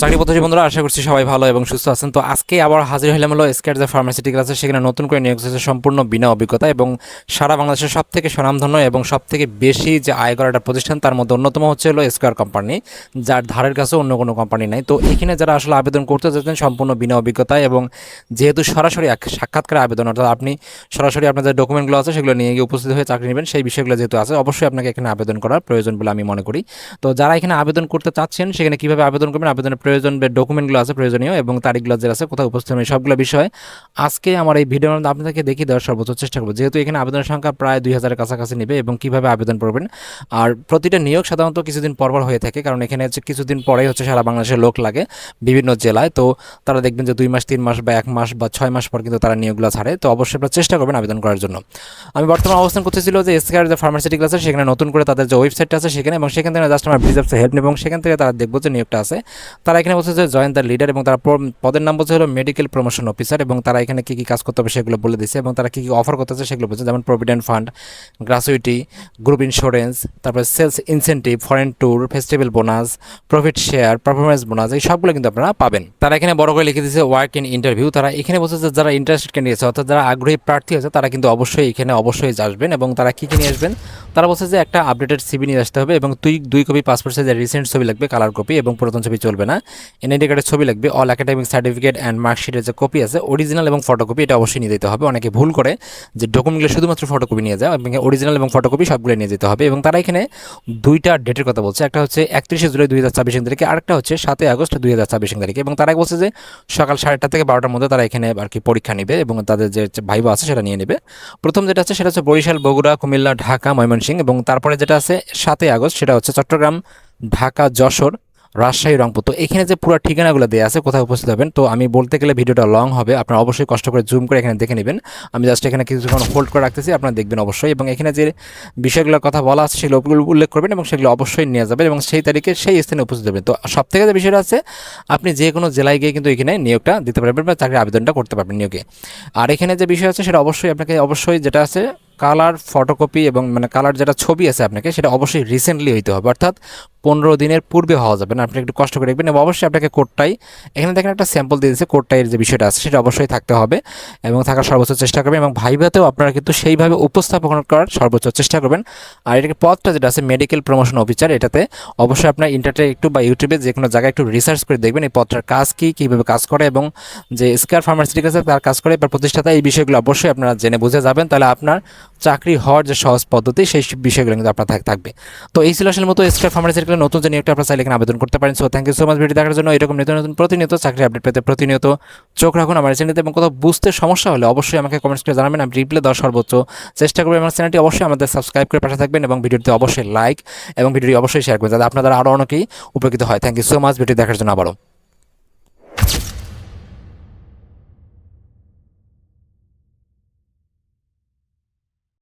চাকরি প্রত্যাশী বন্ধুরা, আশা করছি সবাই ভালো এবং সুস্থ আছেন। তো আজকে আবার হাজির হলাম হলো স্কেয়ার যে ফার্মাসিউটিক্যাল আছে, সেখানে নতুন করে নিয়োগ হয়েছে সম্পূর্ণ বিনা অভিজ্ঞতা এবং সারা বাংলাদেশের সব থেকে স্বনামধন্য এবং সব থেকে বেশি যে আয় করা একটা প্রতিষ্ঠান, তার মধ্যে অন্যতম হচ্ছে হলো স্কয়ার কোম্পানি, যার ধারের কাছে অন্য কোনো কোম্পানি নাই। তো এখানে যারা আসলে আবেদন করতে যাচ্ছেন সম্পূর্ণ বিনা অভিজ্ঞতায় এবং যেহেতু সরাসরি এক সাক্ষাৎকার আবেদন, অর্থাৎ আপনি সরাসরি আপনার যে ডকুমেন্টগুলো আছে সেগুলো নিয়ে গিয়ে উপস্থিত হয়ে চাকরি নেবেন, সেই বিষয়গুলো যেহেতু আছে, অবশ্যই আপনাকে এখানে আবেদন করার প্রয়োজন বলে আমি মনে করি। তো যারা এখানে আবেদন করতে চাচ্ছেন সেখানে কীভাবে আবেদন করবেন, আবেদনের প্রয়োজন ডকুমেন্টগুলো আছে প্রয়োজনীয় এবং তারিখগুলো যে আছে, কোথায় উপস্থিত হবে, সবগুলো বিষয় আজকে আমার এই ভিডিওর মধ্যে আপনাদেরকে দেখিয়ে দেওয়ার সর্বোচ্চ চেষ্টা করবো। যেহেতু এখানে আবেদনের সংখ্যা প্রায় 2000-এর কাছাকাছি নেবে এবং কীভাবে আবেদন করবেন। আর প্রতিটা নিয়োগ সাধারণত কিছুদিন পরপর হয়ে থাকে, কারণ এখানে হচ্ছে কিছুদিন পরেই হচ্ছে সারা বাংলাদেশের লোক লাগে বিভিন্ন জেলায়। তো তারা দেখবেন যে 2 মাস 3 মাস বা 1 মাস বা 6 মাস পর কিন্তু তারা নিয়োগগুলো ছাড়ে। তো অবশ্যই আপনারা চেষ্টা করবেন আবেদন করার জন্য। আমি বর্তমানে অবস্থান করতেছিল যে স্কয়ার যে ফার্মাসিউটিক্যাল আছে, সেখানে নতুন করে তাদের যে ওয়েবসাইটটা আছে সেখানে, এবং সেখান থেকে জাস্ট আমার ভিজিট হেল্প নেব এবং সেখান থেকে তারা দেখবো যে নিয়োগটা আছে। তারা এখানে বলছে যে জয়েন দ্য লিডার এবং তারা পদের নাম বলছে হলো মেডিকেল প্রমোশন অফিসার, এবং তারা এখানে কী কী কাজ করতে হবে সেগুলো বলে দিচ্ছে এবং তারা কী কী অফার করতেছে সেগুলো বলছে, যেমন provident fund, gratuity, group insurance, তারপরে sales incentive, foreign tour, festival bonus, profit share, performance bonus, এই সবগুলো কিন্তু আপনারা পাবেন। তারা এখানে বড় করে লিখে দিয়েছে ওয়ার্ক ইন ইন্টারভিউ। তারা এখানে বলছে যে যারা ইন্টারেস্টেড ক্যান্ডিডেট, অর্থাৎ যারা আগ্রহী প্রার্থী আছে, তারা কিন্তু অবশ্যই এখানে অবশ্যই আসবেন। এবং তারা কী কী নিয়ে আসবেন, তারা বলছে যে একটা আপডেটেড সিভি নিয়ে আসতে হবে এবং 2 কপি পাসপোর্ট সাইজের রিসেন্ট ছবি লাগবে, কালার কপি, এবং পুরাতন ছবি চলবে না। এনআইডি কার্ডের ছবি লাগবে, অল একাডেমিক সার্টিফিকেট অ্যান্ড মার্কশিটের যে কপি আছে অরিজিনাল এবং ফটোকপি, এটা অবশ্যই নিয়ে যেতে হবে। অনেকে ভুল করে যে ডকুমেন্টগুলো শুধুমাত্র ফটোকপি নিয়ে যায়, এবং অরিজিনাল এবং ফটোকপি সবগুলো নিয়ে যেতে হবে। এবং তারা এখানে 2টা ডেটের কথা বলছে, একটা হচ্ছে 31শে জুলাই 2024 তারিখে, আরেকটা হচ্ছে 7ই আগস্ট 2024 তারিখে। এবং তারা বলছে যে সকাল 8:30 থেকে 12টার মধ্যে তারা এখানে আর কি পরীক্ষা নেবে এবং তাদের যে ভাইবা আছে সেটা নিয়ে নেবে। প্রথম যেটা আছে সেটা হচ্ছে বরিশাল, বগুড়া, কুমিল্লা, ঢাকা, ময়মনসিংহ, এবং তারপরে যেটা আছে 7ই আগস্ট সেটা হচ্ছে চট্টগ্রাম, ঢাকা, যশোর, রাজশাহী, রংপুর। তো এখানে যে পুরো ঠিকানাগুলো দেওয়া আছে কোথায় উপস্থিত হবেন, তো আমি বলতে গেলে ভিডিওটা লং হবে, আপনারা অবশ্যই কষ্ট করে জুম করে এখানে দেখে নেবেন। আমি জাস্ট এখানে কিছুক্ষণ হোল্ড করে রাখতেছি, আপনারা দেখবেন অবশ্যই। এবং এখানে যে বিষয়গুলোর কথা বলা আছে সেগুলো উল্লেখ করবেন এবং সেগুলো অবশ্যই নিয়ে যাবেন এবং সেই তারিখে সেই স্থানে উপস্থিত হবেন। তো সব থেকে যে বিষয়টা আছে, আপনি যে কোনো জেলায় গিয়ে কিন্তু এখানে নিয়োগটা দিতে পারবেন বা চাকরির আবেদনটা করতে পারবেন নিয়োগে। আর এখানে যে বিষয় আছে সেটা অবশ্যই আপনাকে অবশ্যই যেটা আছে কালার ফটোকপি এবং মানে কালার যেটা ছবি আছে আপনাকে, সেটা অবশ্যই রিসেন্টলি হইতে হবে, অর্থাৎ 15 দিনের পূর্বে হওয়া যাবে না। আপনি একটু কষ্ট করে দেখবেন এবং অবশ্যই আপনাকে কোডটাই, এখানে দেখেন একটা স্যাম্পল দিয়ে দিচ্ছে, কোডটাইয়ের যে বিষয়টা আছে সেটা অবশ্যই থাকতে হবে এবং থাকার সর্বোচ্চ চেষ্টা করবেন। এবং ভাইভাতেও আপনারা কিন্তু সেইভাবে উপস্থাপন করার সর্বোচ্চ চেষ্টা করবেন। আর এটাকে পদটা যেটা আছে মেডিকেল প্রমোশন অফিসার, এটাতে অবশ্যই আপনার ইন্টারনেটে একটু বা ইউটিউবে যে কোনো জায়গায় একটু রিসার্চ করে দেখবেন এই পদটার কাজ কী, কীভাবে কাজ করে, এবং যে স্কয়ার ফার্মাসিউটিক্যালস আছে তার কাজ করে বা প্রতিষ্ঠাতা, এই বিষয়গুলো অবশ্যই আপনারা জেনে বুঝে যাবেন। তাহলে আপনার চাকরি হওয়ার যে সহজ পদ্ধতি সেই বিষয়গুলো কিন্তু আপনার থাকবে। তো এই ছিল আসলে মতো স্কয়ার ফার্মাসিউটিক্যালের নতুন যে নিয়োগটা আপনারা চাইলে এখানে আবেদন করতে পারেন। So thank you so much video দেখার জন্য। এরকম নিত্য নতুন প্রতিনিয়ত চাকরি আপডেট পেতে প্রতিনিয়ত চোখ রাখুন আমার চ্যানেলতে, এবং কোথাও বুঝতে সমস্যা হলে অবশ্যই আমাকে কমেন্টস করে জানাবেন, আমি রিপ্লাই দেওয়ার সর্বোচ্চ চেষ্টা করবেন। আমার চ্যানেলটি অবশ্যই আমাদের সাবস্ক্রাইব করে পাশে থাকবেন এবং ভিডিওতে অবশ্যই লাইক এবং ভিডিওটি অবশ্যই শেয়ার করবেন, যাতে আপনাদের আরও অনেকেই উপকৃত হয়। Thank you so much video দেখার জন্য আবারও।